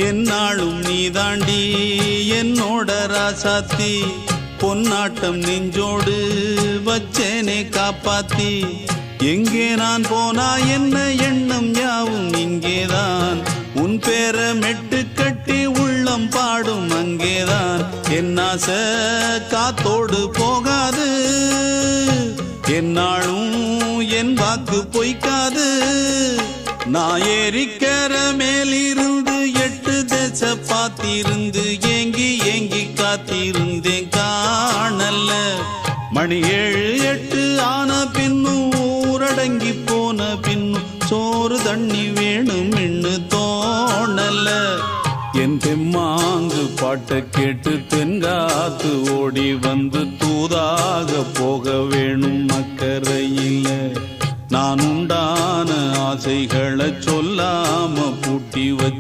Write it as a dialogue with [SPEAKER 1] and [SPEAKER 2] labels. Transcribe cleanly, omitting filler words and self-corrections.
[SPEAKER 1] என்னாலும் நீதாண்டி என்னோட ராசாத்தி பொன்னாட்டம் நெஞ்சோடு வச்சேனே காப்பாத்தி எங்கே நான் போனா என்ன எண்ணம் யாவும் இங்கேதான் உன் பேர மெட்டு கட்டி உள்ளம் பாடும் அங்கேதான் என் ஆசை காத்தோடு போகாது என்னாலும் என் வாக்கு பொய்க்காது நான் ஏறிக்கிற மேலிருந்து 8 தேச பார்த்திருந்து ஏங்கி ஏங்கி காத்திருந்தேன் காணல்ல மணி 7 8 ஆன பின்னும் ஊரடங்கி போன பின்னும் சோறு தண்ணி வேணும் என்று தோணல என் தெம்மாங்கு பாட்டை கேட்டு தென்காத்து ஓடி வந்து தூதாக போக வேணும் அக்கறையில் நான் உண்டான ஆசைகளை சொல்லாம பூட்டி வச்ச